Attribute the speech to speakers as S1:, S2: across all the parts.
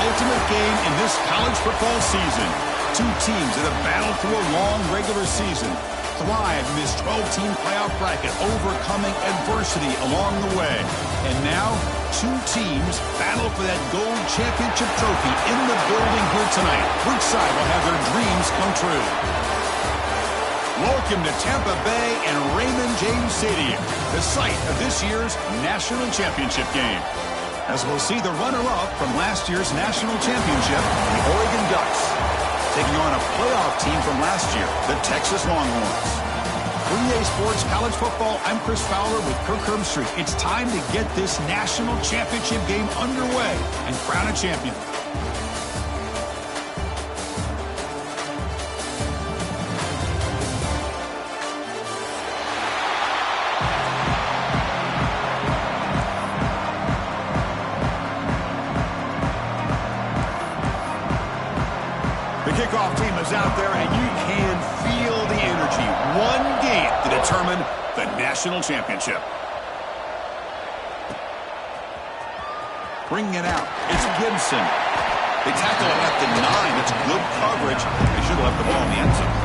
S1: ultimate game in this college football season. Two teams that have battled through a long regular season, thrived in this 12-team playoff bracket, overcoming adversity along the way. And now, two teams battle for that gold championship trophy in the building here tonight. Which side will have their dreams come true? Welcome to Tampa Bay and Raymond James Stadium, the site of this year's national championship game. As we'll see the runner-up from last year's national championship, the Oregon Ducks, taking on a playoff team from last year, the Texas Longhorns. For EA Sports College Football, I'm Chris Fowler with Kirk Herbstreit. It's time to get this national championship game underway and crown a champion. The kickoff team is out there, and you can feel the energy. One game to determine the national championship. Bringing it out, it's Gibson. They tackle it at the 9. It's good coverage. They should have left the ball in the end zone.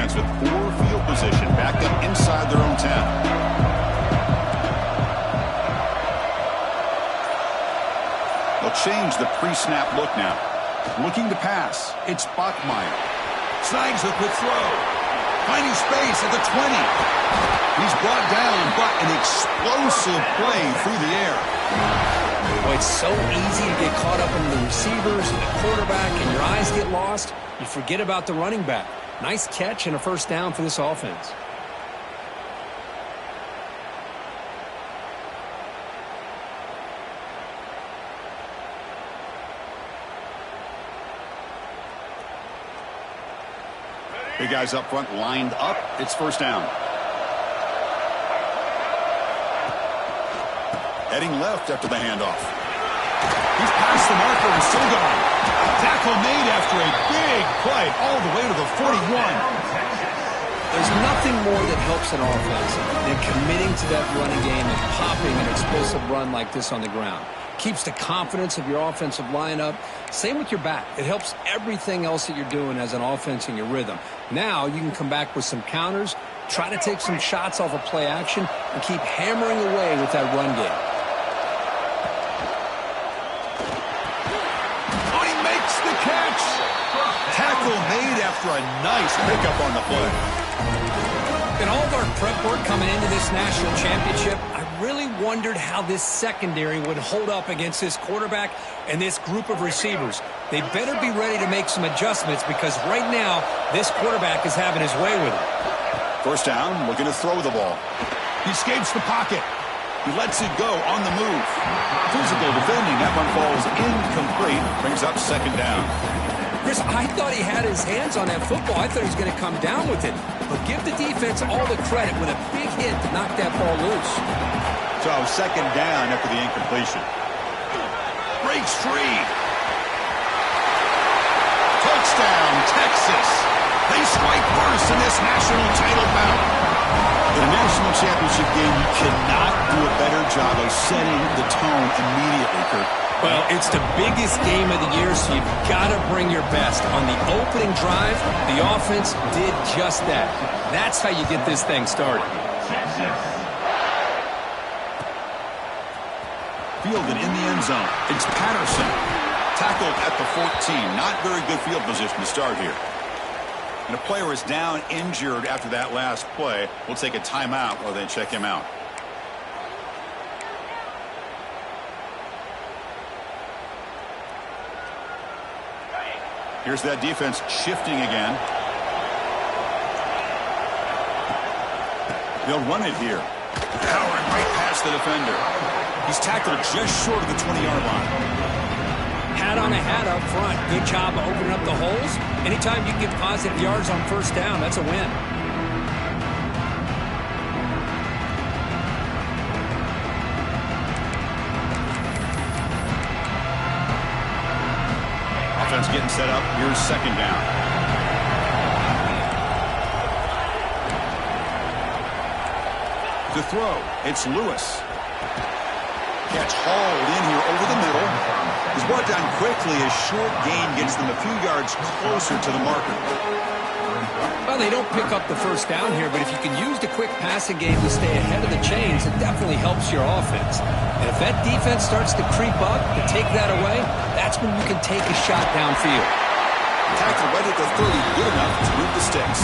S1: With poor field position, back up inside their own 10. They'll change the pre-snap look now. Looking to pass. It's Bachmeier. Snags a quick throw. Finding space at the 20. He's brought down, but an explosive play through the air.
S2: Boy, it's so easy to get caught up in the receivers and the quarterback, and your eyes get lost. You forget about the running back. Nice catch and a first down for this offense.
S1: Big guys up front lined up. It's first down. Heading left after the handoff. He's past the marker and still gone. Tackle made after a big play all the way to the 41.
S2: There's nothing more that helps an offense than committing to that running game and popping an explosive run like this on the ground. Keeps the confidence of your offensive lineup. Same with your back. It helps everything else that you're doing as an offense in your rhythm. Now you can come back with some counters, try to take some shots off of play action, and keep hammering away with that run game.
S1: Tackle made after a nice pickup on the play.
S2: In all of our prep work coming into this national championship, I really wondered how this secondary would hold up against this quarterback and this group of receivers. They better be ready to make some adjustments because right now, this quarterback is having his way with it.
S1: First down, looking to throw the ball. He escapes the pocket. He lets it go on the move. Physical defending. That one falls incomplete. Brings up second down.
S2: Chris, I thought he had his hands on that football. I thought he was going to come down with it. But give the defense all the credit with a big hit to knock that ball loose.
S1: So second down after the incompletion. Breaks free. Touchdown, Texas. They strike first in this national title bout. In a national championship game, you cannot do a better job of setting the tone immediately, Kurt.
S2: Well, it's the biggest game of the year, so you've got to bring your best. On the opening drive, the offense did just that. That's how you get this thing started.
S1: Fielded in the end zone. It's Patterson. Tackled at the 14. Not very good field position to start here. And a player is down injured after that last play. We'll take a timeout while they check him out. Here's that defense shifting again. They'll run it here. Powering right past the defender. He's tackled just short of the 20-yard line.
S2: Hat on a hat up front. Good job of opening up the holes. Anytime you get positive yards on first down, that's a win.
S1: Offense getting set up. Here's second down. To throw, it's Lewis. Catch hauled in here over the middle. He's brought down quickly as short gain gets them a few yards closer to the marker.
S2: Well, they don't pick up the first down here, but if you can use the quick passing game to stay ahead of the chains, it definitely helps your offense. And if that defense starts to creep up to take that away, that's when you can take a shot downfield.
S1: Tackle right at the 30, good enough to move the sticks.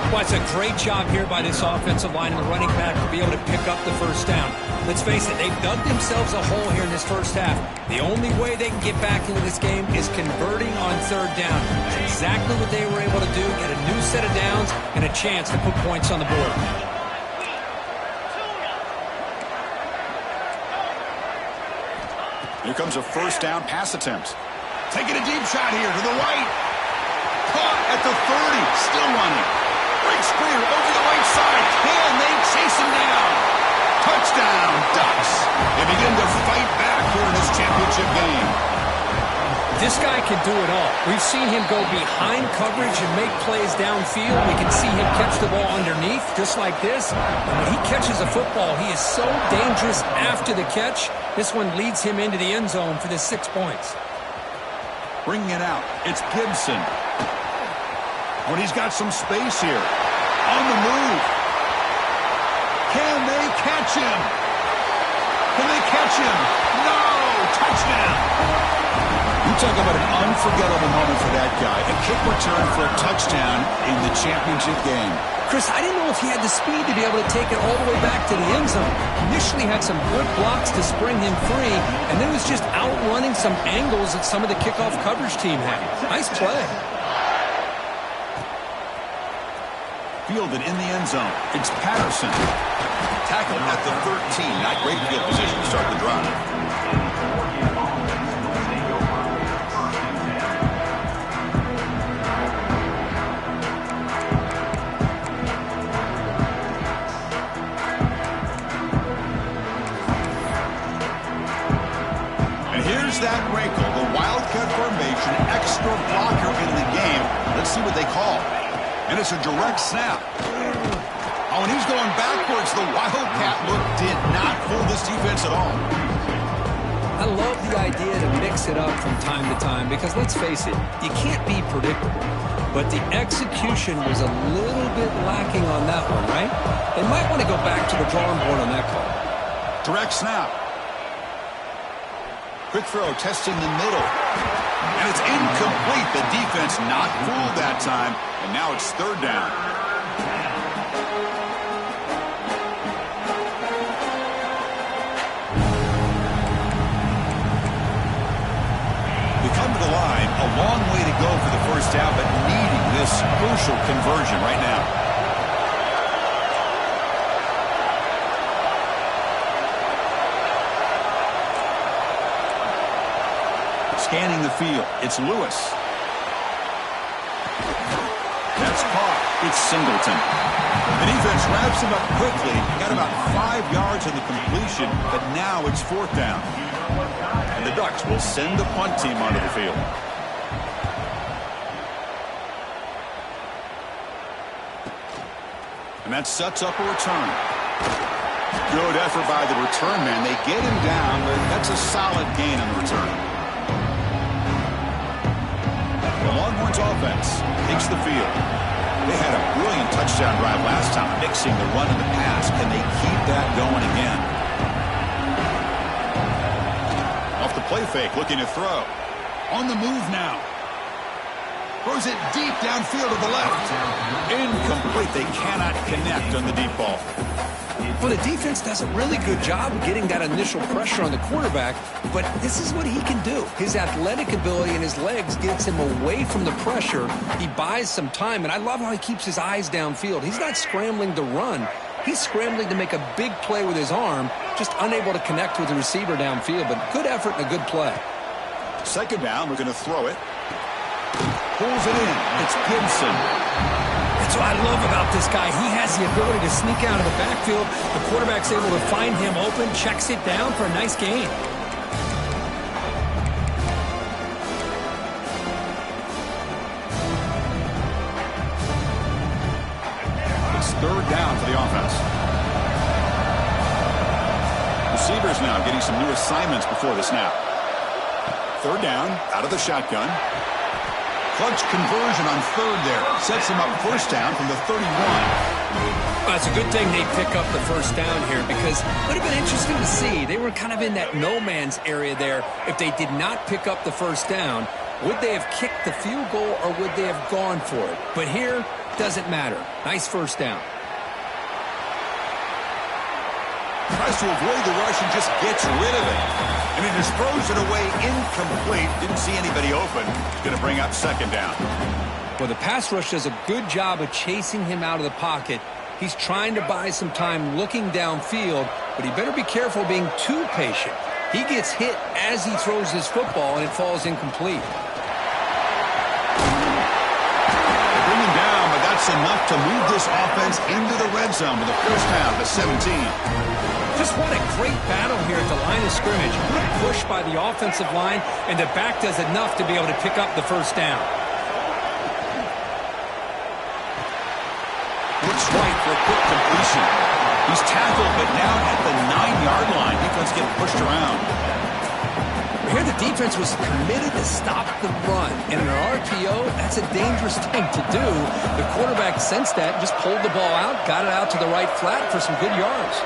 S2: Well, it's a great job here by this offensive line and the running back to be able to pick up the first down. Let's face it, they've dug themselves a hole here in this first half. The only way they can get back into this game is converting on third down. That's exactly what they were able to do, get a new set of downs and a chance to put points on the board.
S1: Here comes a first down pass attempt. Taking a deep shot here to the right. Caught at the 30, still running. Breaks clear over the right side. Can they chase him down? Touchdown, Ducks. They begin to fight back here in this championship game.
S2: This guy can do it all. We've seen him go behind coverage and make plays downfield. We can see him catch the ball underneath, just like this. And when he catches a football, he is so dangerous after the catch. This one leads him into the end zone for the 6 points.
S1: Bringing it out, it's Gibson. When he's got some space here. On the move. Can they catch him? Can they catch him? No! Touchdown! You talk about an unforgettable moment for that guy. A kick return for a touchdown in the championship game.
S2: Chris, I didn't know if he had the speed to be able to take it all the way back to the end zone. Initially had some good blocks to spring him free, and then was just outrunning some angles that some of the kickoff coverage team had. Nice play.
S1: Fielded in the end zone. It's Patterson. Tackled at the 13. Not great field position to start the drive. And here's that wrinkle. The Wildcat formation, extra blocker in the game. Let's see what they call. And it's a direct snap. Oh, and he's going backwards. The Wildcat look did not fool this defense at all.
S2: I love the idea to mix it up from time to time because, let's face it, you can't be predictable. But the execution was a little bit lacking on that one, right? They might want to go back to the drawing board on that call.
S1: Direct snap. Quick throw, testing the middle. And it's incomplete. The defense not fooled that time. And now it's third down. We come to the line. A long way to go for the first down, but needing this crucial conversion right now. Scanning the field. It's Lewis. That's caught. It's Singleton. The defense wraps him up quickly. Got about 5 yards on the completion, but now it's fourth down. And the Ducks will send the punt team onto the field. And that sets up a return. Good effort by the return man. They get him down, but that's a solid gain on the return. The Longhorns offense takes the field. They had a brilliant touchdown drive last time, mixing the run and the pass. Can they keep that going again? Off the play fake, looking to throw. On the move now. Throws it deep downfield to the left. Incomplete. They cannot connect on the deep ball.
S2: Well, the defense does a really good job of getting that initial pressure on the quarterback, but this is what he can do. His athletic ability and his legs gets him away from the pressure. He buys some time, and I love how he keeps his eyes downfield. He's not scrambling to run. He's scrambling to make a big play with his arm, just unable to connect with the receiver downfield, but good effort and a good play.
S1: Second down, we're going to throw it. Pulls it in. It's Gibson.
S3: That's what I love about this guy. He has the ability to sneak out of the backfield. The quarterback's able to find him open, checks it down for a nice gain.
S1: It's third down for the offense. Receivers now getting some new assignments before the snap. Third down, out of the shotgun. Clutch conversion on third there. Sets him up first down from the 31.
S2: Well, it's a good thing they pick up the first down here because it would have been interesting to see. They were kind of in that no-man's area there. If they did not pick up the first down, would they have kicked the field goal or would they have gone for it? But here, doesn't matter. Nice first down.
S1: Tries to avoid the rush and just gets rid of it. And he just throws it away incomplete. Didn't see anybody open. He's going to bring up second down.
S2: Well, the pass rush does a good job of chasing him out of the pocket. He's trying to buy some time looking downfield, but he better be careful being too patient. He gets hit as he throws his football, and it falls incomplete.
S1: They bring him down, but that's enough to move this offense into the red zone with a first down to 17.
S2: Just what a great battle here at the line of scrimmage. Good push by the offensive line, and the back does enough to be able to pick up the first down.
S1: Looks right for a quick completion. He's tackled, but now at the 9-yard line. Defense getting pushed around.
S2: Here the defense was committed to stop the run. And in an RPO, that's a dangerous thing to do. The quarterback sensed that, just pulled the ball out, got it out to the right flat for some good yards.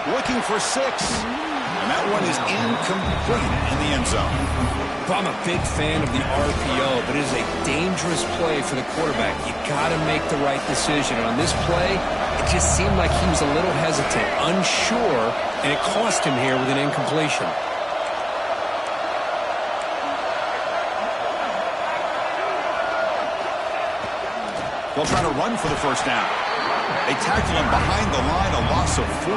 S1: Looking for 6. And that one is incomplete in the end zone.
S2: Well, I'm a big fan of the RPO, but it is a dangerous play for the quarterback. You got to make the right decision. And on this play, it just seemed like he was a little hesitant, unsure, and it cost him here with an incompletion.
S1: They'll try to run for the first down. They tackle him behind the line, a loss of 4.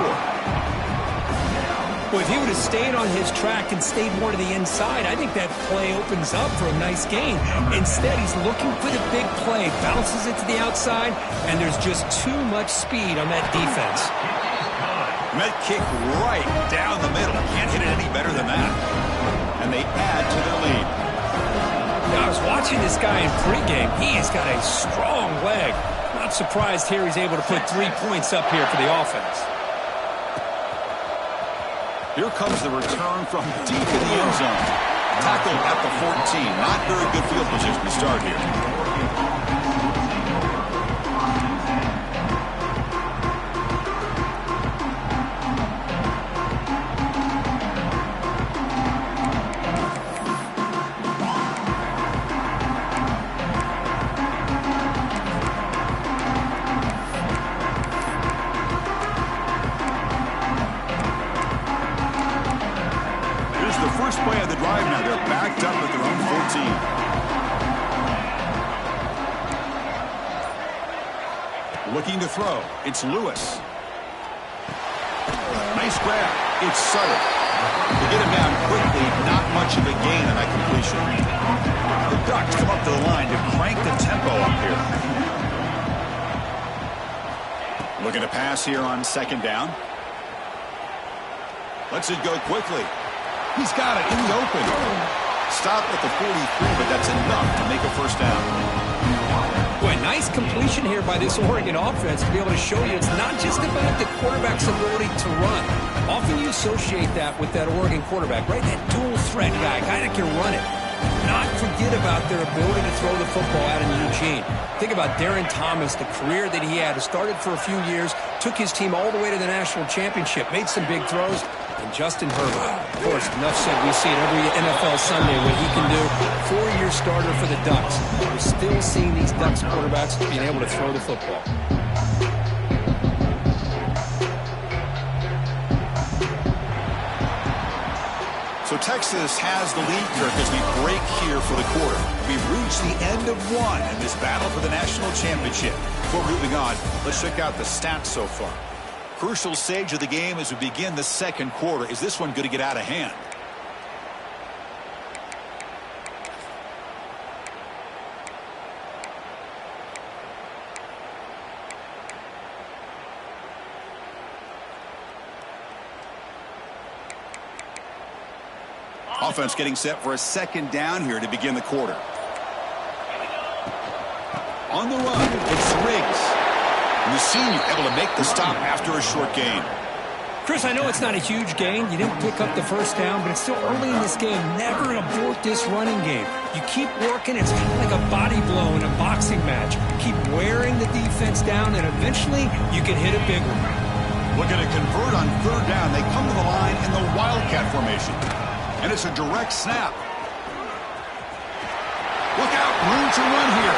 S3: Well, if he would have stayed on his track and stayed more to the inside, I think that play opens up for a nice gain. Instead, he's looking for the big play, bounces it to the outside, and there's just too much speed on that defense.
S1: Met kick right down the middle. Can't hit it any better than that. And they add to their lead.
S3: Now, I was watching this guy in pregame. He has got a strong leg. Not surprised here he's able to put 3 points up here for the offense.
S1: Here comes the return from deep in the end zone. Tackled at the 14. Not very good field position to start here. Play of the drive now. They're backed up at their own 14. Looking to throw. It's Lewis. Nice grab. It's Sutter. To get him down quickly, not much of a gain on that completion. The Ducks come up to the line to crank the tempo up here. Looking to pass here on second down. Lets it go quickly. He's got it in the open. Stop at the 43, but that's enough to make a first down.
S2: Boy, nice completion here by this Oregon offense to be able to show you it's not just about the quarterback's ability to run. Often you associate that with that Oregon quarterback, right? That dual threat guy that can run it. Not forget about their ability to throw the football out in Eugene. Think about Darren Thomas, the career that he had. Started for a few years, took his team all the way to the national championship, made some big throws. And Justin Herbert, of course, enough said, we see it every NFL Sunday what he can do. 4-year starter for the Ducks. We're still seeing these Ducks quarterbacks being able to throw the football.
S1: Texas has the lead, Kirk, as we break here for the quarter. We've reached the end of one in this battle for the national championship. Before moving on, let's check out the stats so far. Crucial stage of the game as we begin the second quarter. Is this one going to get out of hand? Offense getting set for a second down here to begin the quarter. On the run, it's Riggs. And the senior able to make the stop after a short gain.
S3: Chris, I know it's not a huge gain. You didn't pick up the first down, but it's still early in this game. Never abort this running game. You keep working. It's kind of like a body blow in a boxing match. Keep wearing the defense down, and eventually you can hit a big one.
S1: Looking to convert on third down. They come to the line in the Wildcat formation. And it's a direct snap. Look out, room to run here.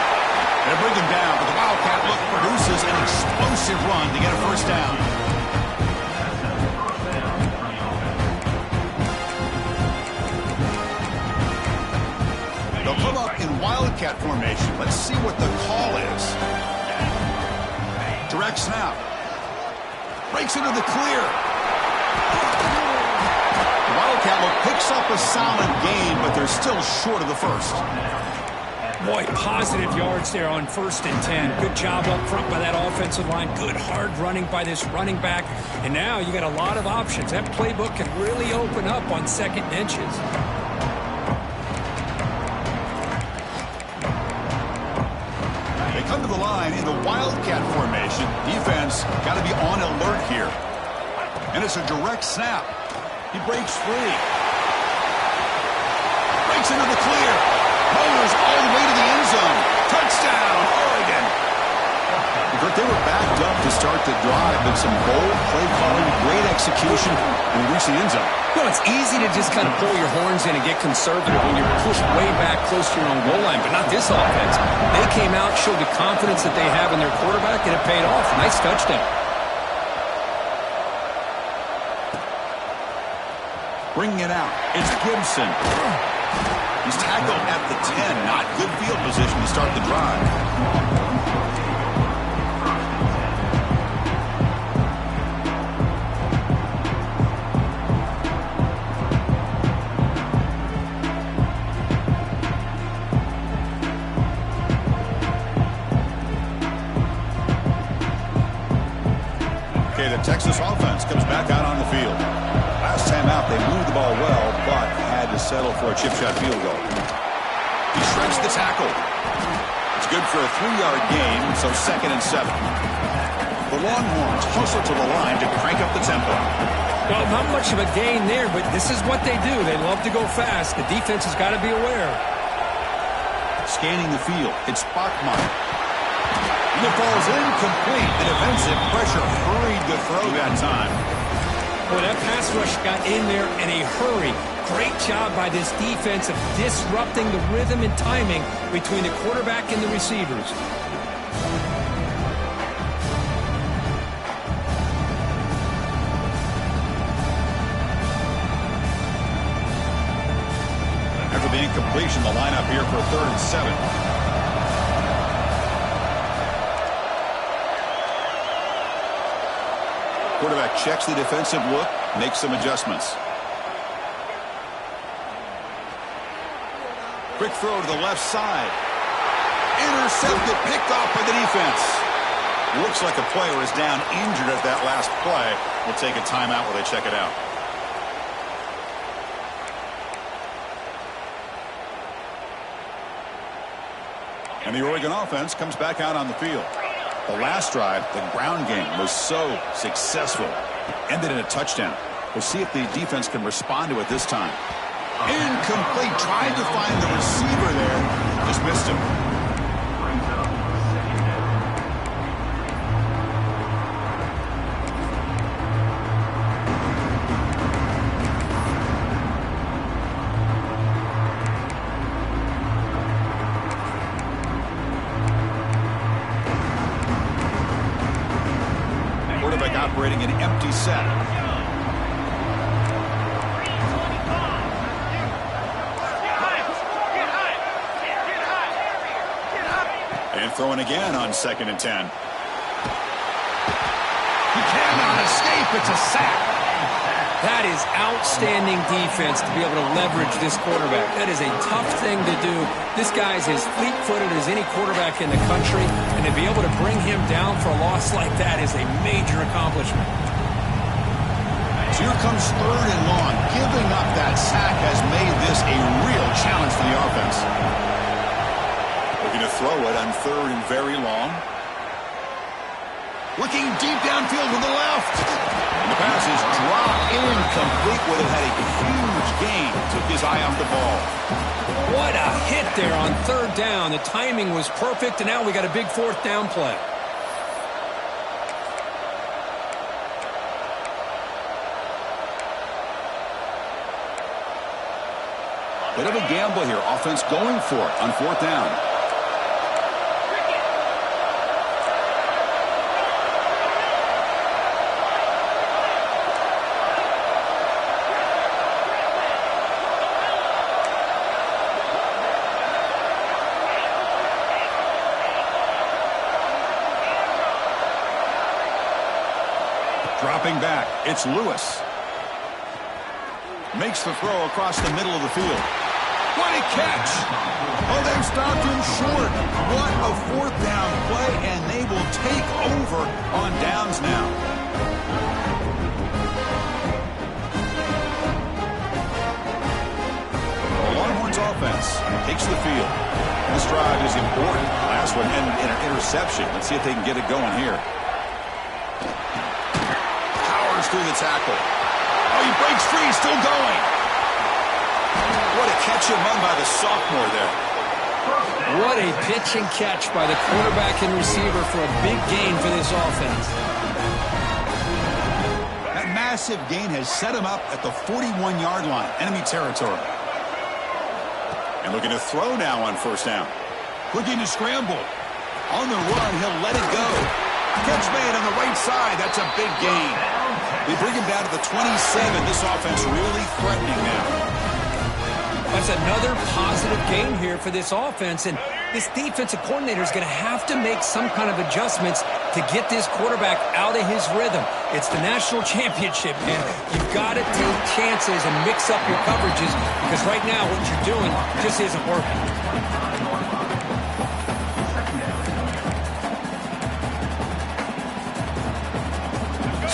S1: They bring him down, but the Wildcat look produces an explosive run to get a first down. They'll come up in Wildcat formation. Let's see what the call is. Direct snap. Breaks into the clear. Wildcat picks up a solid gain, but they're still short of the first.
S3: Boy, positive yards there on 1st and 10. Good job up front by that offensive line. Good hard running by this running back. And now you got a lot of options. That playbook can really open up on second and inches.
S1: They come to the line in the Wildcat formation. Defense got to be on alert here. And it's a direct snap. He breaks free. Breaks into the clear. Motors all the way to the end zone. Touchdown, Oregon. But they were backed up to start the drive, but some bold play calling, great execution, and reach the end zone.
S2: Well, it's easy to just kind of pull your horns in and get conservative when you're pushed way back close to your own goal line, but not this offense. They came out, showed the confidence that they have in their quarterback, and it paid off. Nice touchdown.
S1: Bringing it out, it's Gibson. He's tackled at the 10. Not good field position to start the drive. Okay, the Texas offense comes back out on the field. Last time out, they moved the ball well, but had to settle for a chip shot field goal. He shreds the tackle. It's good for a 3-yard gain, so 2nd and 7. The Longhorns hustle to the line to crank up the tempo.
S3: Well, not much of a gain there, but this is what they do. They love to go fast. The defense has got to be aware.
S1: Scanning the field, it's Bachmeyer. And the ball's incomplete. The defensive pressure hurried the throw that time.
S3: Boy, that pass rush got in there in a hurry. Great job by this defense of disrupting the rhythm and timing between the quarterback and the receivers.
S1: After the incompletion, the lineup here for 3rd and 7. Quarterback checks the defensive look, makes some adjustments. Quick throw to the left side. Intercepted, picked off by the defense. Looks like a player is down injured at that last play. We'll take a timeout while they check it out. And the Oregon offense comes back out on the field. The last drive, the ground game, was so successful. Ended in a touchdown. We'll see if the defense can respond to it this time. Incomplete. Tried to find the receiver there. Just missed him. Operating an empty set. throwing again on 2nd and 10. He cannot escape. It's a sack.
S2: That is outstanding defense to be able to leverage this quarterback. That is a tough thing to do. This guy's as fleet-footed as any quarterback in the country, and to be able to bring him down for a loss like that is a major accomplishment.
S1: So here comes 3rd and long. Giving up that sack has made this a real challenge for the offense. Looking to throw it on 3rd and very long. Looking deep downfield to the left. And the pass is dropped incomplete. Would have had a huge gain. Took his eye off the ball.
S2: What a hit there on 3rd down. The timing was perfect, and now we got a big 4th down play.
S1: Bit of a gamble here. Offense going for it on 4th down. Dropping back, it's Lewis. Makes the throw across the middle of the field. What a catch! Oh, they've stopped him short. What a 4th down play, and they will take over on downs now. The Longhorns offense takes the field. This drive is important. Last one ended in an interception. Let's see if they can get it going here. Through the tackle. Oh, he breaks free, still going. What a catch and run by the sophomore there.
S2: What a pitch and catch by the quarterback and receiver for a big gain for this offense.
S1: That massive gain has set him up at the 41-yard line, enemy territory. And looking to throw now on 1st down. Looking to scramble. On the run, he'll let it go. Catch made on the right side. That's a big gain. They bring him down to the 27. This offense really threatening now.
S2: That's another positive gain here for this offense, and this defensive coordinator is going to have to make some kind of adjustments to get this quarterback out of his rhythm. It's the national championship, man. You've got to take chances and mix up your coverages, because right now what you're doing just isn't working.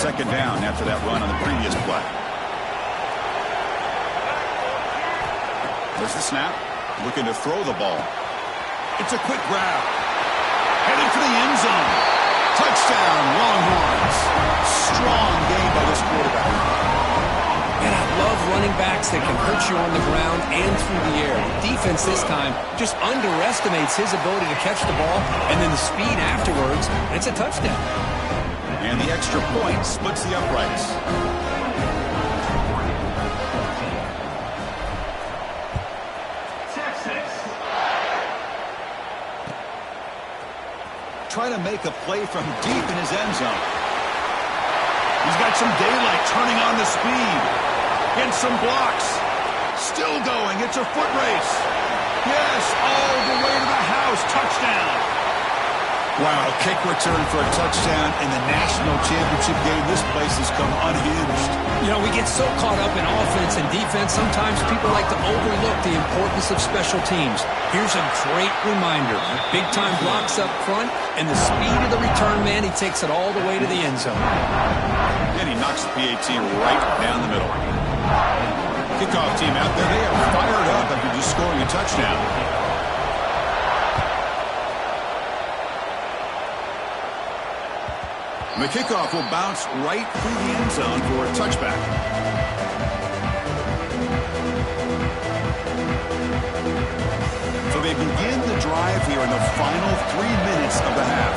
S1: 2nd down after that run on the previous play. There's the snap. Looking to throw the ball. It's a quick grab. Headed for the end zone. Touchdown, Longhorns. Strong game by this quarterback.
S2: And I love running backs that can hurt you on the ground and through the air. The defense this time just underestimates his ability to catch the ball, and then the speed afterwards, and it's a touchdown.
S1: And the extra point splits the uprights. Try to make a play from deep in his end zone. He's got some daylight turning on the speed. And some blocks. Still going. It's a foot race. Yes, all the way to the house. Touchdown. Wow, kick return for a touchdown in the national championship game. This place has come unhinged.
S2: You know, we get so caught up in offense and defense, sometimes people like to overlook the importance of special teams. Here's a great reminder. Big-time blocks up front, and the speed of the return man, he takes it all the way to the end zone.
S1: And he knocks the PAT right down the middle. Kickoff team out there, they are fired up after just scoring a touchdown. The kickoff will bounce right through the end zone for a touchback. So they begin the drive here in the final 3 minutes of the half.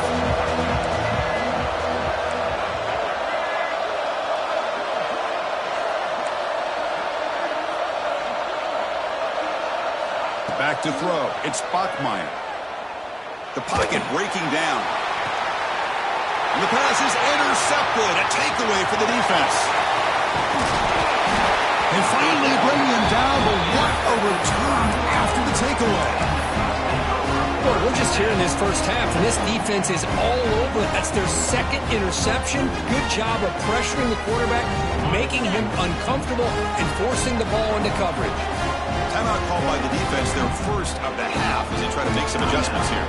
S1: Back to throw. It's Bachmeier. The pocket breaking down. And the pass is intercepted. A takeaway for the defense. They finally bring him down, but what a return after the takeaway.
S2: Boy, we're just here in this first half, and this defense is all over. That's their second interception. Good job of pressuring the quarterback, making him uncomfortable, and forcing the ball into coverage.
S1: Timeout called by the defense, their first of the half, as they try to make some adjustments here.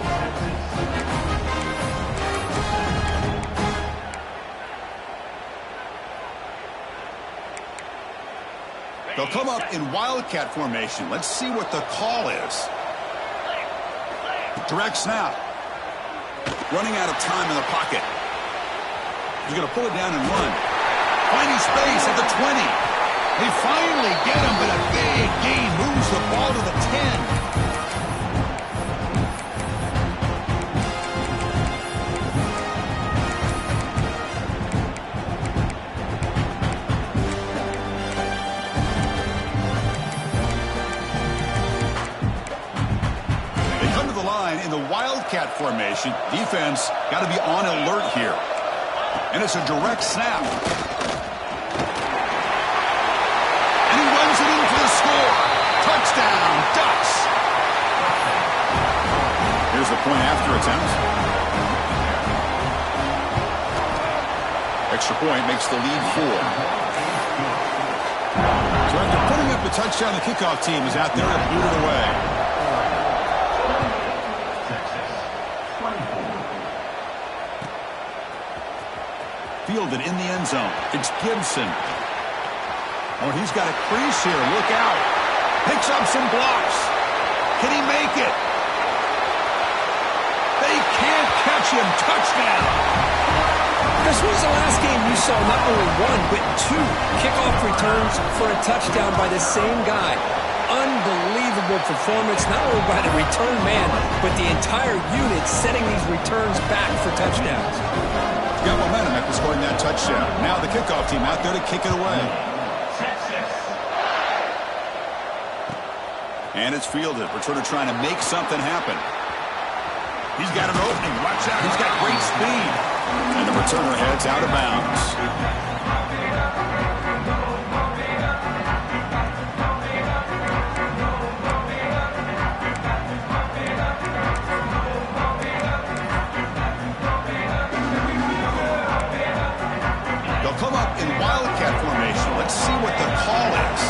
S1: They'll come up in Wildcat formation. Let's see what the call is. Direct snap. Running out of time in the pocket. He's going to pull it down and run. Finding space at the 20. They finally get him, but a big gain moves the ball to the 10. In the Wildcat formation, defense got to be on alert here. And it's a direct snap. And he runs it in for the score. Touchdown, Ducks. Here's the point after attempt. Extra point makes the lead 4. So after putting up the touchdown, the kickoff team is out there to boot it away. Fielded in the end zone. It's Gibson. Oh, he's got a crease here. Look out. Picks up some blocks. Can he make it? They can't catch him. Touchdown.
S2: This was the last game you saw not only one, but 2 kickoff returns for a touchdown by the same guy. Unbelievable performance, not only by the return man, but the entire unit setting these returns back for touchdowns.
S1: Got momentum after scoring that touchdown. Now the kickoff team out there to kick it away. And it's fielded. Returner trying to make something happen. He's got an opening. Watch out. He's got great speed. And the returner heads out of bounds. Wildcat formation. Let's see what the call is.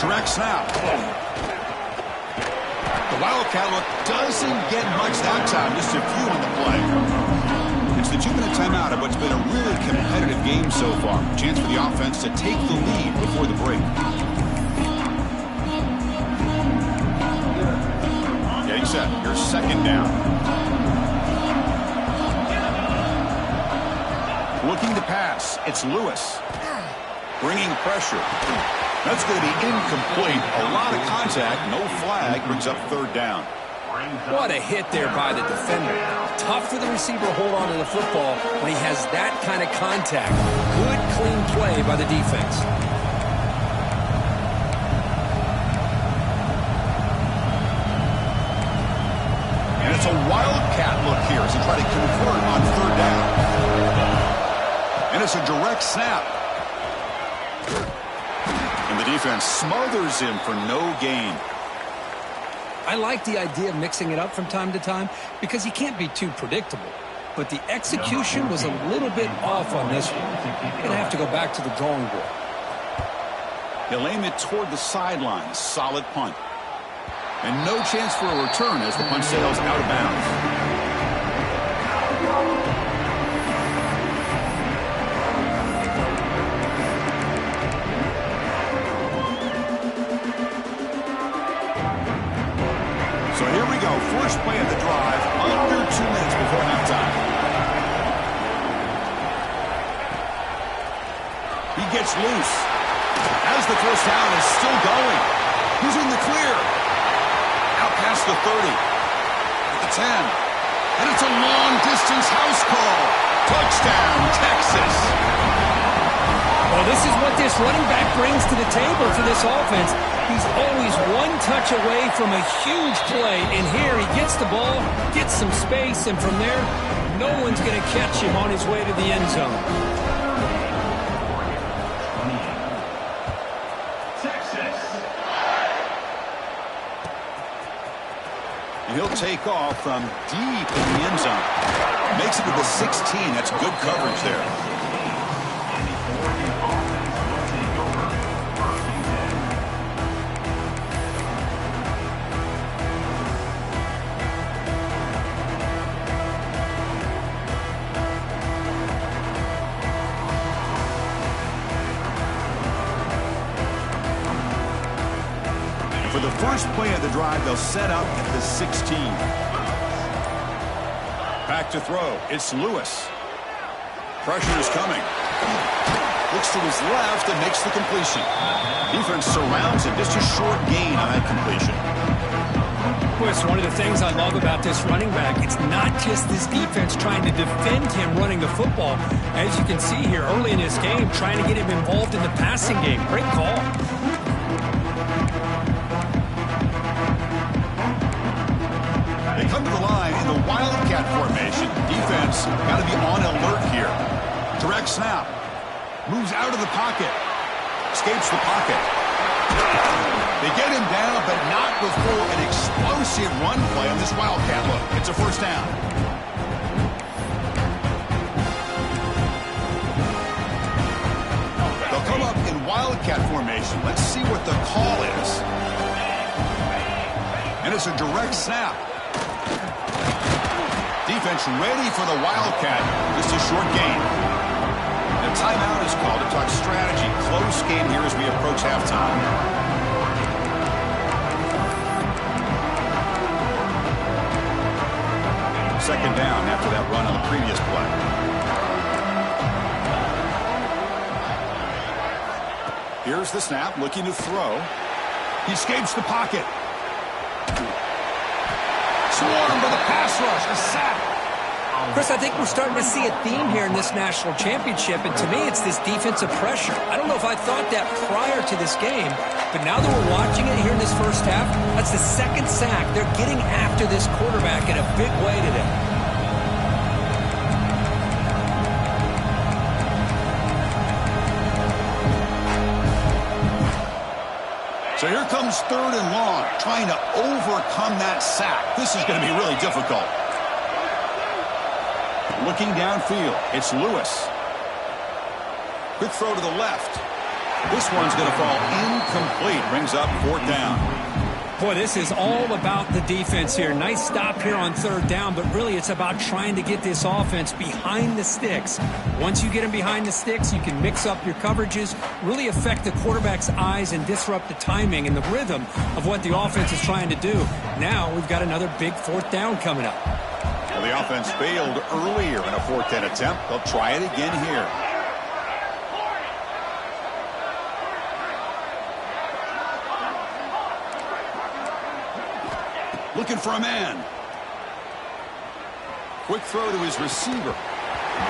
S1: Direct snap. The Wildcat look doesn't get much that time. Just a few on the play. It's the 2-minute timeout of what's been a really competitive game so far. Chance for the offense to take the lead before the break. Getting set. Your second down. Looking to pass. It's Lewis. Bringing pressure. That's going to be incomplete. A lot of contact. No flag. Brings up third down.
S2: What a hit there by the defender. Tough for the receiver to hold on to the football when he has that kind of contact. Good, clean play by the defense.
S1: And it's a Wildcat look here as they try to convert on third down. And it's a direct snap. And the defense smothers him for no gain.
S2: I like the idea of mixing it up from time to time because he can't be too predictable. But the execution was a little bit off on this one. You're going to have to go back to the drawing board.
S1: He'll aim it toward the sideline. Solid punt. And no chance for a return as the punt sails out of bounds. So here we go. First play of the drive. Under 2 minutes before halftime. He gets loose. As the first down is still going. He's in the clear. Out past the 30. The 10. And it's a long-distance house call. Touchdown, Texas.
S2: Well, this is what this running back brings to the table for this offense. He's always one touch away from a huge play, and here he gets the ball, gets some space, and from there, no one's going to catch him on his way to the end zone.
S1: And he'll take off from deep in the end zone. Makes it to the 16. That's good coverage there. For the first play of the drive, they'll set up at the 16. Back to throw. It's Lewis. Pressure is coming. Looks to his left and makes the completion. Defense surrounds him. Just a short gain on that completion.
S3: Well, it's one of the things I love about this running back. It's not just this defense trying to defend him running the football. As you can see here early in this game, trying to get him involved in the passing game. Great call.
S1: They come to the line in the Wildcat formation. Defense got to be on alert here. Direct snap. Moves out of the pocket. Escapes the pocket. They get him down, but not before an explosive run play on this Wildcat look. It's a first down. They'll come up in Wildcat formation. Let's see what the call is. And it's a direct snap. Defense ready for the Wildcat. Just a short gain. A timeout is called to talk strategy. Close game here as we approach halftime. Second down after that run on the previous play. Here's the snap, looking to throw. He escapes the pocket. Swarmed by the pass rush, a sack.
S3: Chris, I think we're starting to see a theme here in this national championship, and to me it's this defensive pressure. I don't know if I thought that prior to this game, but now that we're watching it here in this first half, that's the second sack. They're getting after this quarterback in a big way today.
S1: So here comes third and long, trying to overcome that sack. This is going to be really difficult. Looking downfield, it's Lewis. Quick throw to the left. This one's going to fall incomplete. Brings up fourth down.
S3: Boy, this is all about the defense here. Nice stop here on third down, but really it's about trying to get this offense behind the sticks. Once you get them behind the sticks, you can mix up your coverages, really affect the quarterback's eyes and disrupt the timing and the rhythm of what the offense is trying to do. Now we've got another big fourth down coming up.
S1: Well, the offense failed earlier in a fourth down attempt. They'll try it again here. Looking for a man. Quick throw to his receiver.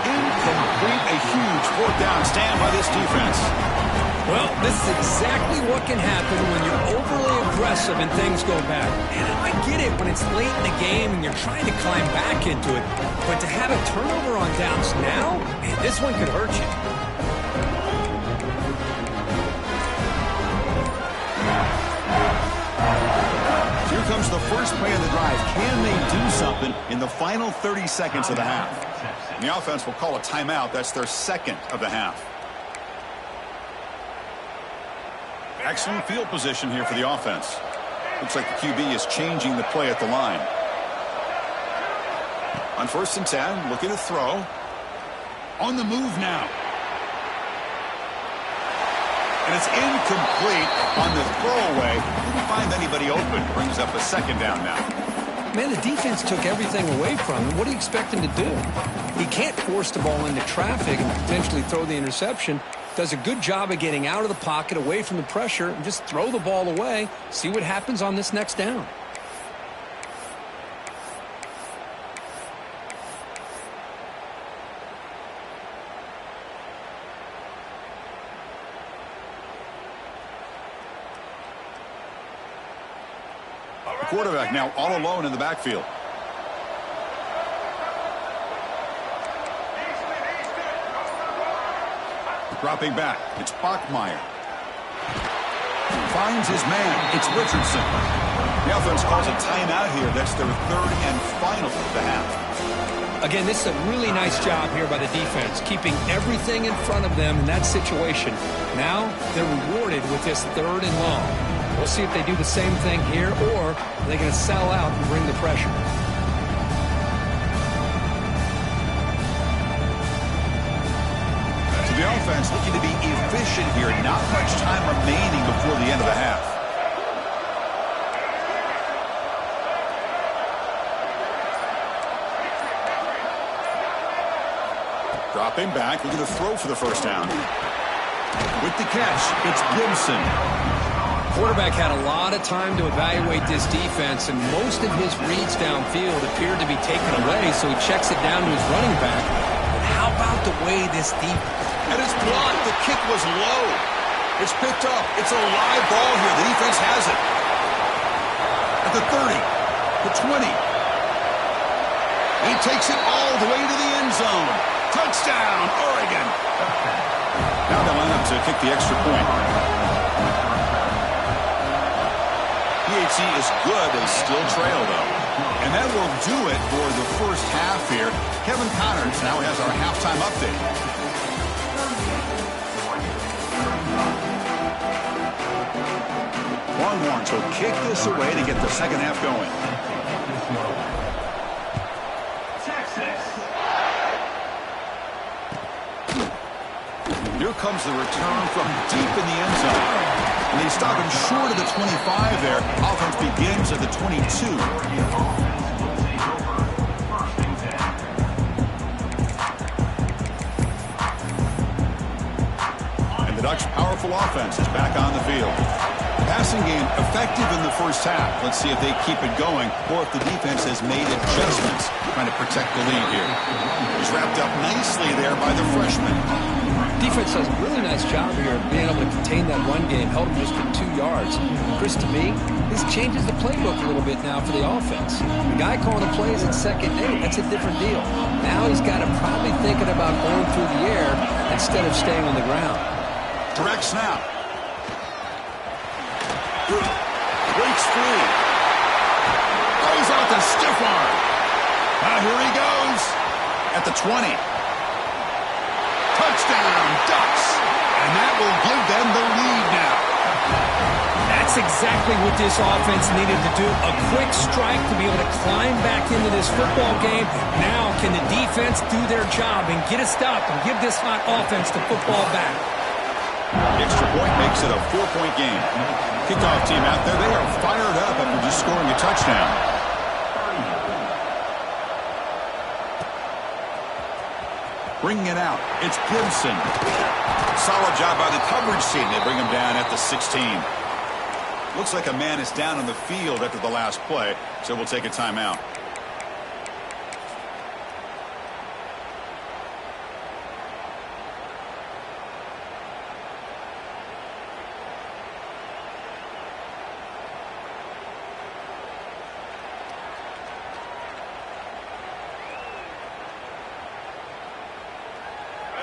S1: Incomplete. A huge fourth down stand by this defense.
S3: Well, this is exactly what can happen when you're overly aggressive and things go bad. And I get it when it's late in the game and you're trying to climb back into it. But to have a turnover on downs now, man, this one could hurt you.
S1: Here comes the first play of the drive. Can they do something in the final 30 seconds of the half? And the offense will call a timeout. That's their second of the half. Excellent field position here for the offense. Looks like the QB is changing the play at the line. On 1st and 10, looking to throw. On the move now. And it's incomplete on the throwaway. Didn't find anybody open. Brings up a second down now.
S3: Man, the defense took everything away from him. What do you expect him to do? He can't force the ball into traffic and potentially throw the interception. Does a good job of getting out of the pocket, away from the pressure, and just throw the ball away. See what happens on this next down.
S1: Quarterback now all alone in the backfield. Dropping back, it's Bachmeier. Finds his man, it's Richardson. The offense calls a timeout here. That's their third and final of the half.
S3: Again, this is a really nice job here by the defense, keeping everything in front of them in that situation. Now they're rewarded with this third and long. We'll see if they do the same thing here, or are they going to sell out and bring the pressure.
S1: So the offense looking to be efficient here. Not much time remaining before the end of the half. Dropping back, looking to throw for the first down. With the catch, it's Gibson.
S2: Quarterback had a lot of time to evaluate this defense, and most of his reads downfield appeared to be taken away, so he checks it down to his running back. But how about the way this defense...
S1: And it's blocked. The kick was low. It's picked up. It's a live ball here. The defense has it. At the 30, the 20. He takes it all the way to the end zone. Touchdown, Oregon. Now they line up to kick the extra point. PHC is good. They still trail, though. And that will do it for the first half here. Kevin Connors now has our halftime update. Longhorns will kick this away to get the second half going. Here comes the return from deep in the end zone. And they stop him short of the 25 there. Offense begins at the 22. And the Ducks' powerful offense is back on the field. Passing game effective in the first half. Let's see if they keep it going or if the defense has made adjustments trying to protect the lead here. He's wrapped up nicely there by the freshman.
S2: Defense does a really nice job here of being able to contain that run game, held him just to 2 yards. Chris, to me, this changes the playbook a little bit now for the offense. The guy calling the plays at second and 8, that's a different deal. Now he's got to probably thinking about going through the air instead of staying on the ground.
S1: Direct snap. Breaks free. Goes out the stiff arm. Here he goes. At the 20. Touchdown, Ducks. And that will give them the lead now.
S3: That's exactly what this offense needed to do. A quick strike to be able to climb back into this football game. Now can the defense do their job and get a stop and give this hot offense the football back?
S1: The extra point makes it a 4-point game. Kickoff team out there, they are fired up after just scoring a touchdown. Bringing it out, it's Gibson. Solid job by the coverage team. They bring him down at the 16. Looks like a man is down on the field after the last play, so we'll take a timeout.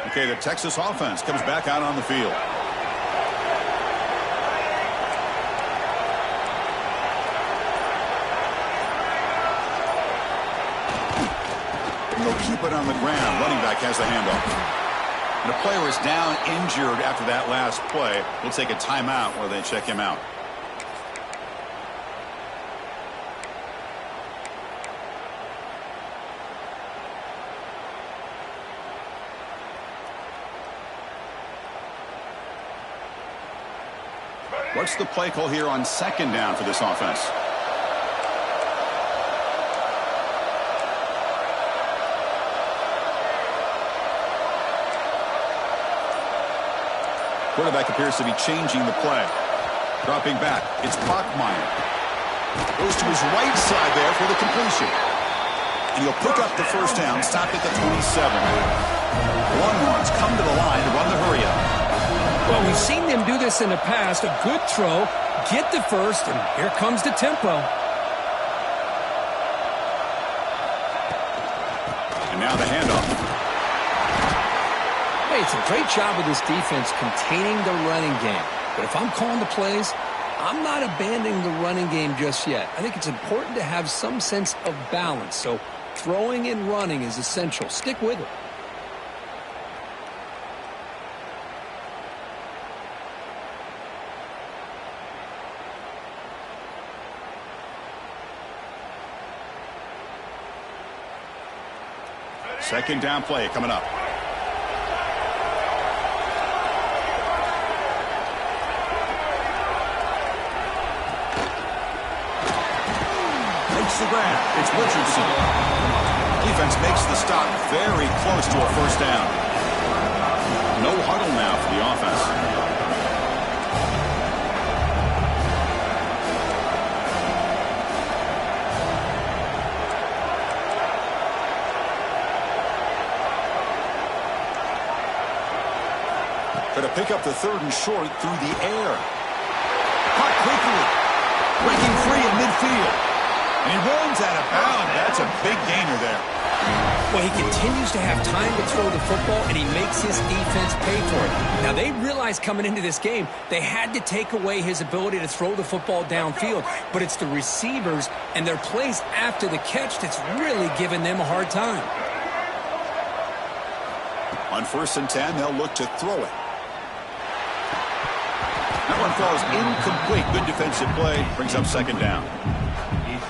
S1: Okay, the Texas offense comes back out on the field. And they'll keep it on the ground. Running back has the handoff. And the player is down injured after that last play. We'll take a timeout while they check him out. What's the play call here on second down for this offense? Quarterback appears to be changing the play. Dropping back, it's Bachmeier. Goes to his right side there for the completion. And he'll pick up the first down, stopped at the 27. Longhorns come to the line to run the hurry-up.
S3: Well, we've seen them do this in the past. A good throw, get the first, and here comes the tempo.
S1: And now the handoff.
S2: Hey, it's a great job of this defense containing the running game. But if I'm calling the plays, I'm not abandoning the running game just yet. I think it's important to have some sense of balance. So throwing and running is essential. Stick with it.
S1: Second down play coming up. Makes the grab. It's Richardson. Defense makes the stop very close to a first down. No huddle now for the offense. Going to pick up the third and short through the air. Caught quickly. Breaking free in midfield. And he runs out of bounds. That's a big gainer there.
S2: Well, he continues to have time to throw the football, and he makes his defense pay for it. Now, they realized coming into this game they had to take away his ability to throw the football downfield. But it's the receivers and their plays after the catch that's really giving them a hard time.
S1: On 1st and 10, they'll look to throw it. That one falls incomplete. Good defensive play. Brings up second down.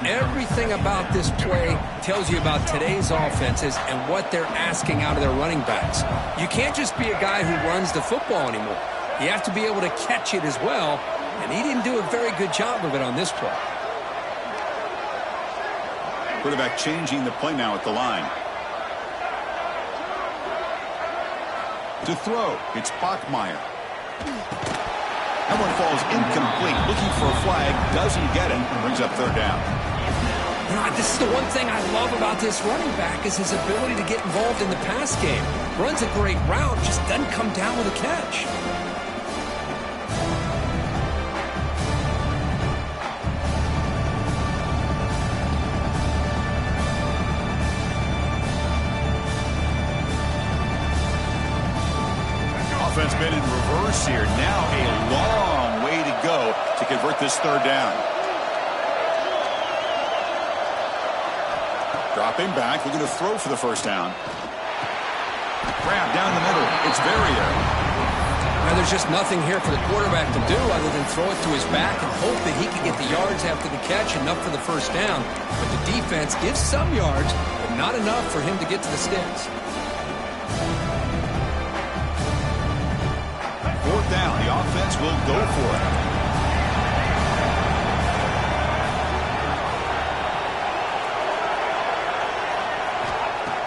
S2: Everything about this play tells you about today's offenses and what they're asking out of their running backs. You can't just be a guy who runs the football anymore. You have to be able to catch it as well, and he didn't do a very good job of it on this play.
S1: Quarterback changing the play now at the line. To throw, it's Bachmeier. That one falls incomplete. Looking for a flag. Doesn't get it. Brings up third down.
S2: You know, this is the one thing I love about this running back is his ability to get involved in the pass game. Runs a great route, just doesn't come down with a catch.
S1: Offense been in reverse here. Now a long way to go to convert this third down. Dropping back, looking to throw for the first down. Grab down the middle. It's Verrier.
S2: Now there's just nothing here for the quarterback to do other than throw it to his back and hope that he can get the yards after the catch, enough for the first down. But the defense gives some yards, but not enough for him to get to the sticks.
S1: Fourth down, the offense will go for it.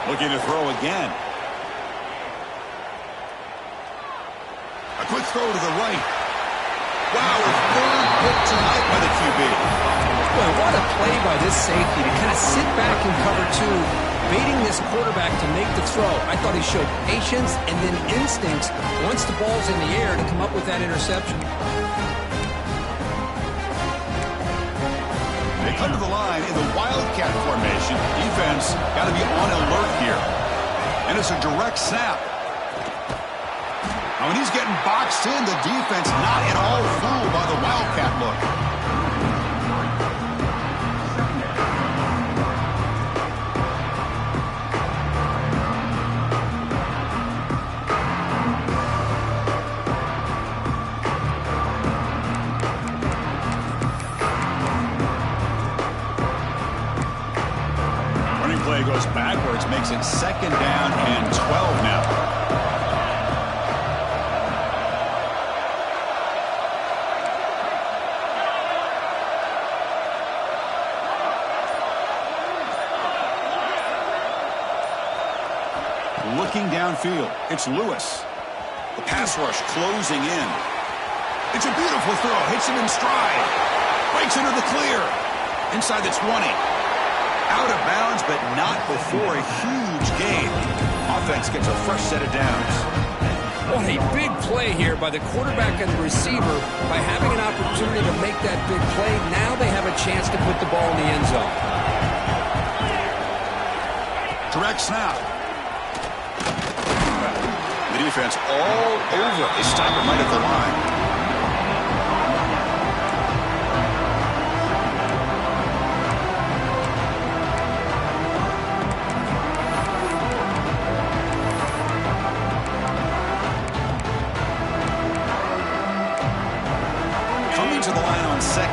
S1: Looking to throw again. A quick throw to the right. Wow, a third pick tonight by the QB.
S2: Boy, what a play by this safety to kind of sit back and cover two, baiting this quarterback to make the throw. I thought he showed patience and then instincts once the ball's in the air to come up with that interception.
S1: They come to the line in the Wildcat formation. Defense got to be on alert here. And it's a direct snap. Now when he's getting boxed in, the defense not at all fooled by the Wildcat look. Play goes backwards, makes it second down and 12 now. Looking downfield, it's Lewis. The pass rush closing in. It's a beautiful throw, hits him in stride. Breaks into the clear. Inside the 20. Out of bounds, but not before a huge gain. Offense gets a fresh set of downs.
S2: What a big play here by the quarterback and the receiver. By having an opportunity to make that big play, now they have a chance to put the ball in the end zone.
S1: Direct snap. The defense all over. They stop it right at the line.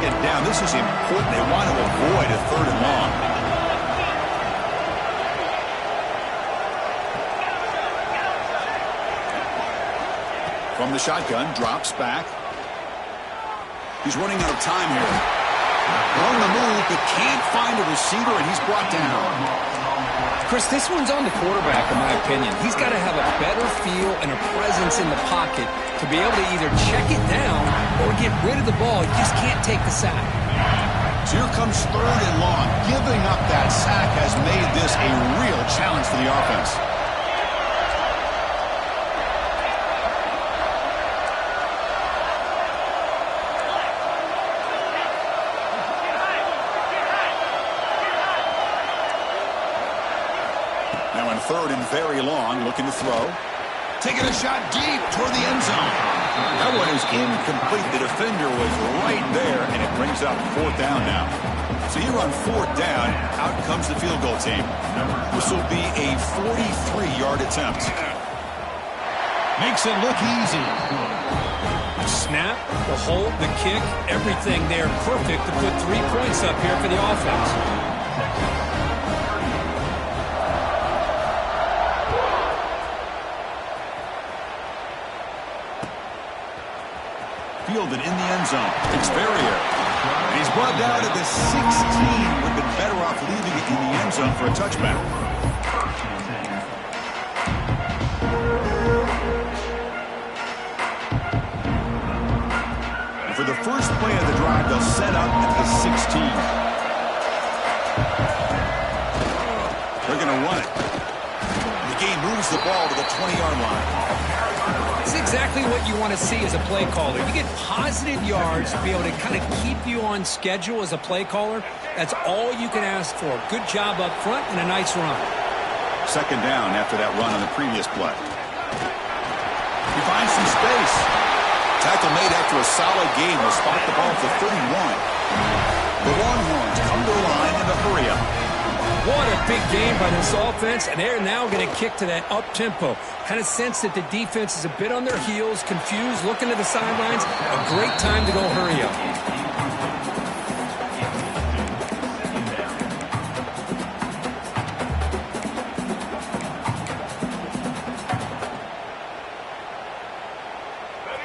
S1: second down. This is important. They want to avoid a 3rd and long. From the shotgun, drops back. He's running out of time here. On the move, but can't find a receiver, and he's brought down.
S2: Chris, this one's on the quarterback, in my opinion. He's got to have a better feel and a presence in the pocket to be able to either check it down or get rid of the ball. He just can't take the sack.
S1: So here comes 3rd and long. Giving up that sack has made this a real challenge for the offense. Now in 3rd and very long, looking to throw. Taking a shot deep toward the end zone. That one is incomplete. The defender was right there, and it brings up 4th down now. So here on 4th down, out comes the field goal team. This will be a 43-yard attempt. Makes it look easy.
S2: Snap, the hold, the kick, everything there perfect to put 3 points up here for the offense.
S1: Fielded in the end zone. It's Ferrier. And he's brought down at the 16. Would have been better off leaving it in the end zone for a touchback. And for the first play of the drive, they'll set up at the 16. They're going to run it. The game moves the ball to the 20-yard line.
S2: It's exactly what you want to see as a play caller. You get positive yards to be able to kind of keep you on schedule as a play caller. That's all you can ask for. Good job up front and a nice run.
S1: 2nd down after that run on the previous play. He finds some space. Tackle made after a solid game will spot the ball at the 31. The Longhorns come to the line in the hurry up.
S2: What a big game by this offense, and they're now going to kick to that up-tempo. Kind of sense that the defense is a bit on their heels, confused, looking to the sidelines. A great time to go hurry up.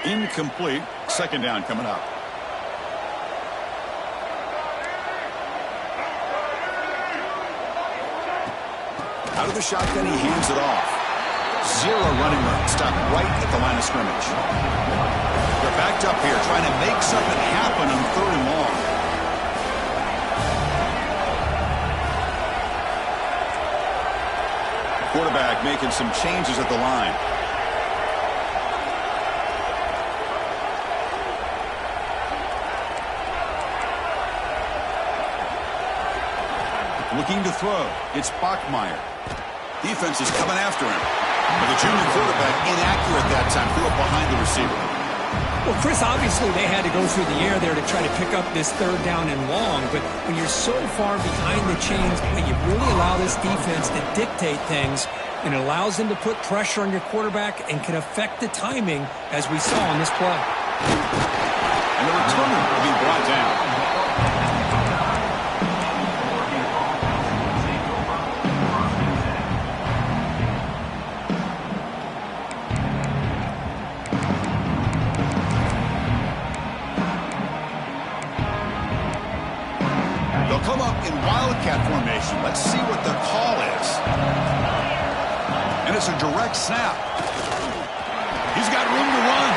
S1: Incomplete. 2nd down coming up. Out of the shotgun, he hands it off. 0 running room. Stopped right at the line of scrimmage. They're backed up here, trying to make something happen on 3rd and long. Quarterback making some changes at the line. Looking to throw. It's Bachmeier. Defense is coming after him. But the junior quarterback inaccurate that time. Threw it behind the receiver.
S2: Well, Chris, obviously they had to go through the air there to try to pick up this 3rd down and long. But when you're so far behind the chains, you really allow this defense to dictate things. And it allows them to put pressure on your quarterback and can affect the timing, as we saw on this play.
S1: And the returner will be brought down. Come up in wildcat formation. Let's see what the call is. And it's a direct snap. He's got room to run.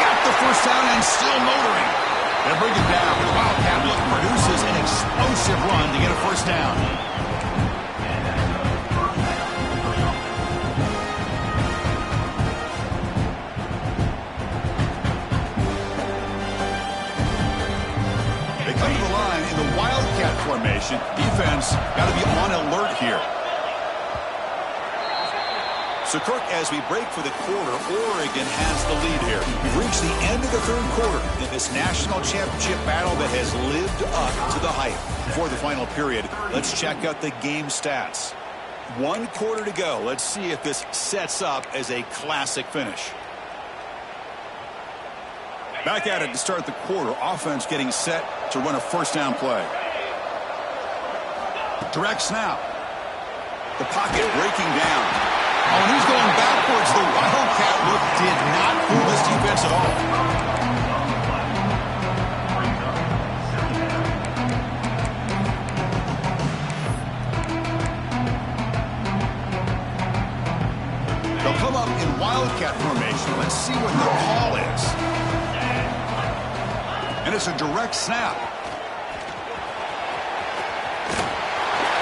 S1: Got the 1st down and still motoring. They bring it down. The wildcat look produces an explosive run to get a 1st down. They come to the line in the wildcat formation. Defense got to be on alert here. So, Kirk, as we break for the quarter, Oregon has the lead here. We've reached the end of the 3rd quarter in this national championship battle that has lived up to the hype. Before the final period, let's check out the game stats. 1 quarter to go. Let's see if this sets up as a classic finish. Back at it to start the quarter. Offense getting set to run a first down play. Direct snap. The pocket breaking down. Oh, and he's going backwards. The Wildcat look did not fool this defense at all. They'll come up in Wildcat formation. Let's see what the call is. And it's a direct snap.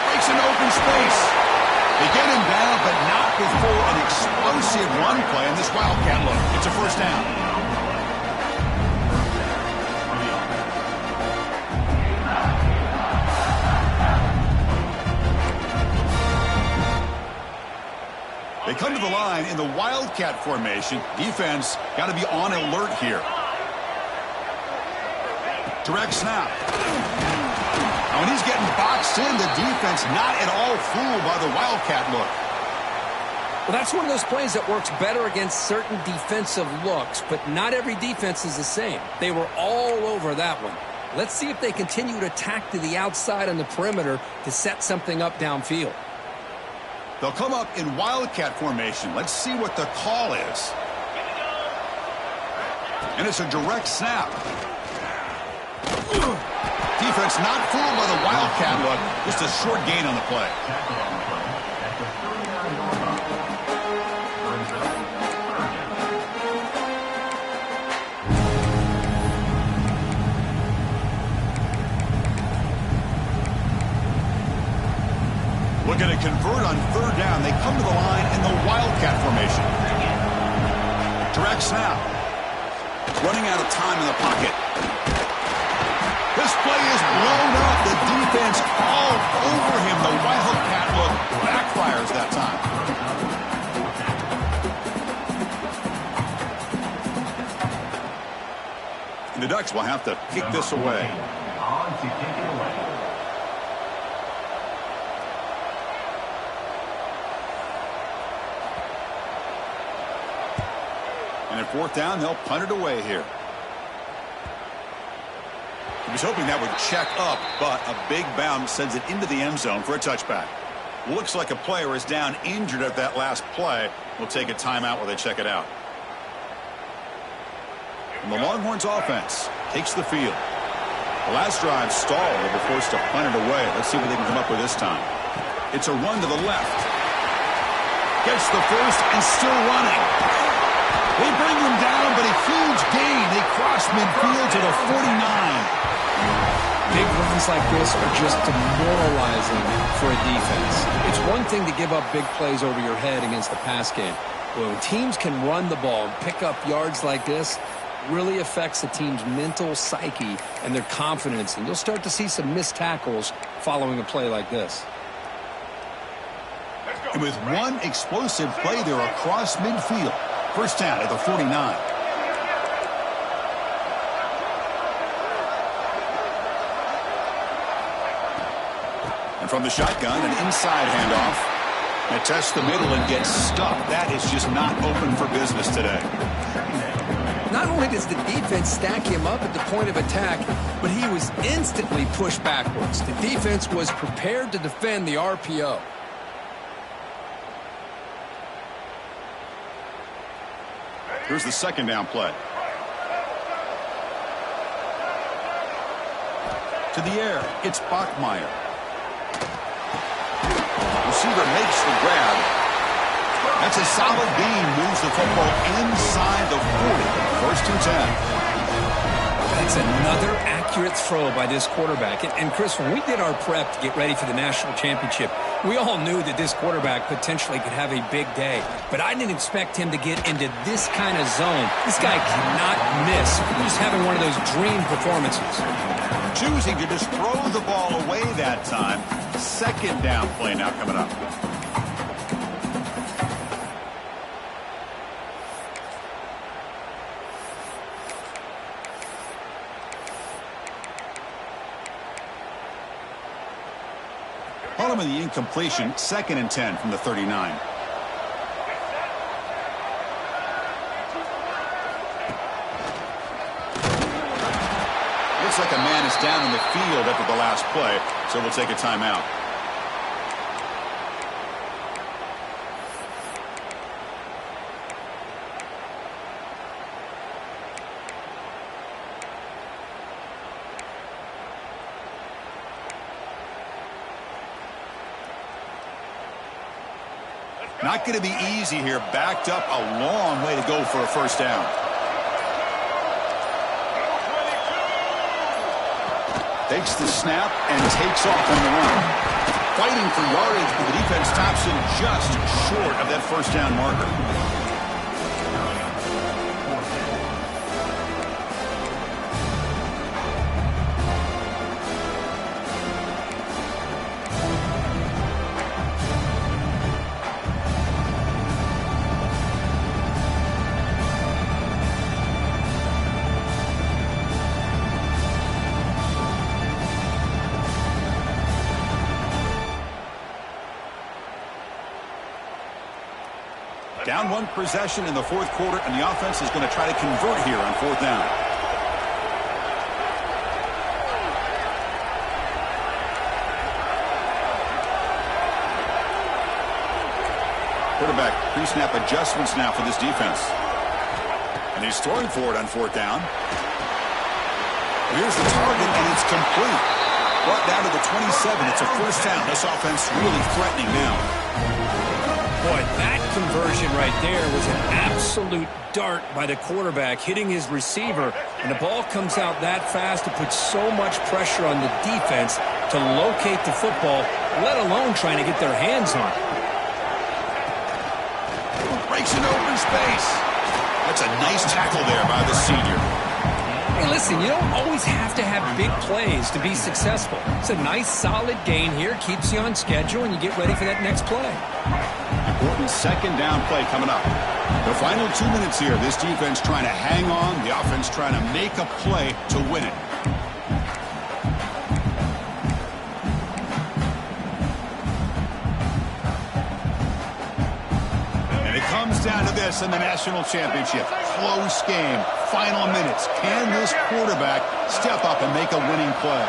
S1: Breaks into open space. They get him down, but not before an explosive run play in this Wildcat look. It's a first down. They come to the line in the Wildcat formation. Defense got to be on alert here. Direct snap. When he's getting boxed in, the defense not at all fooled by the Wildcat look.
S2: Well, that's one of those plays that works better against certain defensive looks, but not every defense is the same. They were all over that one. Let's see if they continue to attack to the outside on the perimeter to set something up downfield.
S1: They'll come up in Wildcat formation. Let's see what the call is. And it's a direct snap. Defense not fooled by the Wildcat look. Just a short gain on the play. Looking to convert on third down. They come to the line in the Wildcat formation. Direct snap. Running out of time in the pocket. This play is blown up. The defense all over him. The Wildcat look backfires that time. And the Ducks will have to kick this away. And at fourth down, they'll punt it away here. He was hoping that would check up, but a big bounce sends it into the end zone for a touchback. Looks like a player is down injured at that last play. We'll take a timeout while they check it out. And the Longhorns offense takes the field. The last drive stalled. They were forced to punt it away. Let's see what they can come up with this time. It's a run to the left. Gets the first and still running. They bring him down, but a huge gain. They cross midfield to the 49.
S2: Big runs like this are just demoralizing for a defense. It's one thing to give up big plays over your head against the pass game. But when teams can run the ball and pick up yards like this, it really affects the team's mental psyche and their confidence. And you'll start to see some missed tackles following a play like this.
S1: And with one explosive play there across midfield. First down at the 49. And from the shotgun, an inside handoff. They test the middle and get stuck. That is just not open for business today.
S2: Not only does the defense stack him up at the point of attack, but he was instantly pushed backwards. The defense was prepared to defend the RPO.
S1: Here's the second down play. To the air, it's Bachmeier. Receiver makes the grab. That's a solid gain. Moves the football inside the 40. First and 10.
S2: That's another accurate throw by this quarterback. And Chris, when we did our prep to get ready for the national championship, we all knew that this quarterback potentially could have a big day. But I didn't expect him to get into this kind of zone. This guy cannot miss. He's having one of those dream performances.
S1: Choosing to just throw the ball away that time. Second down play now coming up. Parliament the incompletion, second and 10 from the 39. Looks like a man is down in the field after the last play, so we'll take a timeout. Not going to be easy here. Backed up a long way to go for a first down. Takes the snap and takes off on the run. Fighting for yardage, but the defense stops him just short of that first down marker. Down one possession in the fourth quarter, and the offense is going to try to convert here on fourth down. Quarterback pre-snap adjustments now for this defense. And he's throwing for it on fourth down. Here's the target, and it's complete. Brought down to the 27. It's a first down. This offense really threatening now.
S2: Boy, that conversion right there was an absolute dart by the quarterback, hitting his receiver, and the ball comes out that fast to put so much pressure on the defense to locate the football, let alone trying to get their hands on it.
S1: Breaks into open space. That's a nice tackle there by the senior.
S2: Hey, listen, you don't always have to have big plays to be successful. It's a nice, solid gain here, keeps you on schedule, and you get ready for that next play.
S1: Important second down play coming up. The final 2 minutes here. This defense trying to hang on. The offense trying to make a play to win it. And it comes down to this in the national championship. Close game. Final minutes. Can this quarterback step up and make a winning play?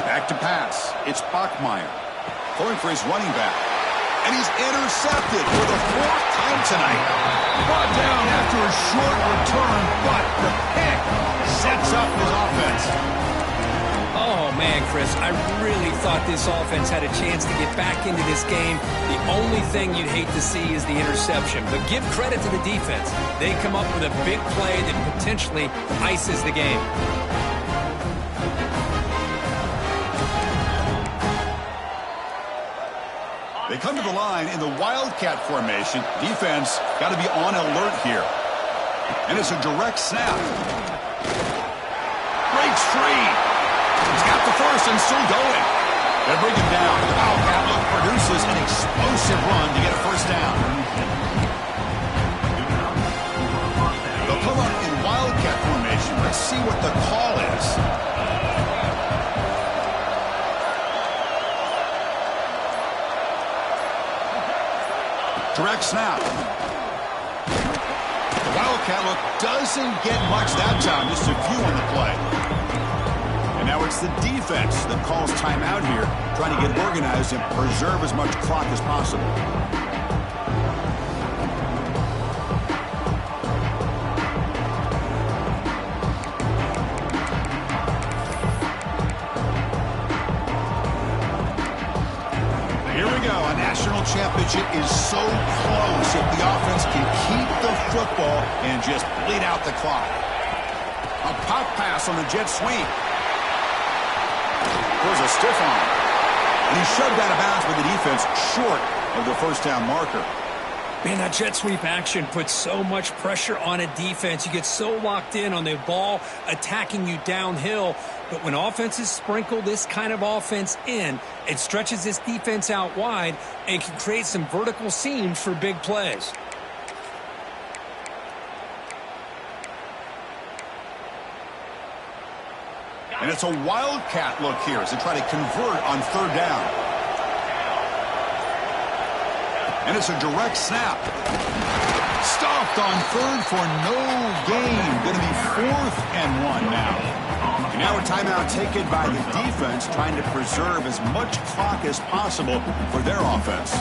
S1: Back to pass. It's Bachmeier going for his running back. And he's intercepted for the fourth time tonight. Brought down after a short return, but the pick sets up his offense.
S2: Oh, man, Chris, I really thought this offense had a chance to get back into this game. The only thing you'd hate to see is the interception. But give credit to the defense. They come up with a big play that potentially ices the game.
S1: They come to the line in the Wildcat formation. Defense got to be on alert here. And it's a direct snap. Breaks free. He's got the first and still going. They bring him down. The Wildcat look produces an explosive run to get a first down. They'll come up in Wildcat formation. Let's see what the call is. Direct snap. The Wildcat look doesn't get much that time, just a few on the play. And now it's the defense that calls timeout here, trying to get organized and preserve as much clock as possible. Championship is so close if the offense can keep the football and just bleed out the clock. A pop pass on the jet sweep. There's a stiff arm. And he shoved out of bounds with the defense short of the first down marker.
S2: Man, that jet sweep action puts so much pressure on a defense. You get so locked in on the ball attacking you downhill. But when offenses sprinkle this kind of offense in, it stretches this defense out wide and can create some vertical seams for big plays.
S1: And it's a Wildcat look here as they try to convert on third down. And it's a direct snap. Stuffed on third for no gain. Going to be 4th and 1 now.
S4: And now a timeout taken by the defense, trying to preserve as much clock as possible for their offense.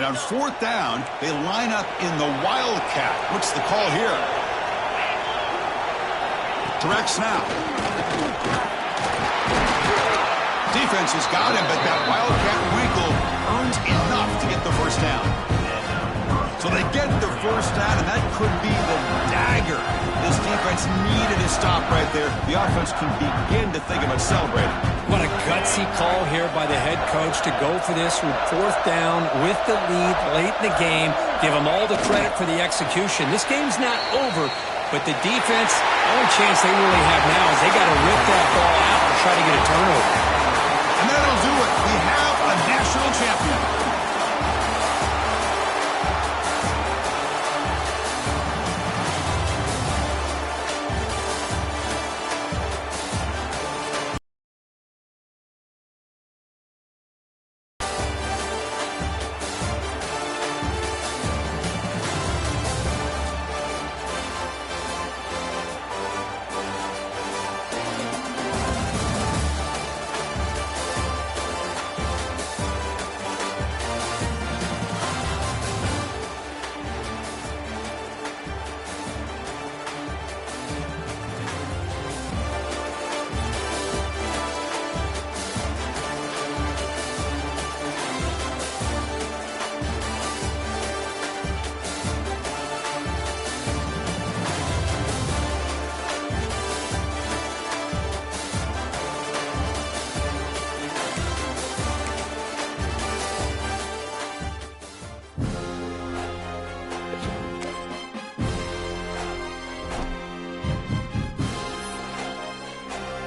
S1: And on 4th down, they line up in the Wildcat. What's the call here? Direct snap. Defense has got him, but that Wildcat wrinkle earns enough to get the first down. So they get the first down, and that could be the dagger this defense needed to stop right there. The offense can begin to think about celebrating.
S3: What a gutsy call here by the head coach to go for this with 4th down with the lead late in the game. Give them all the credit for the execution. This game's not over, but the defense, the only chance they really have now is they got to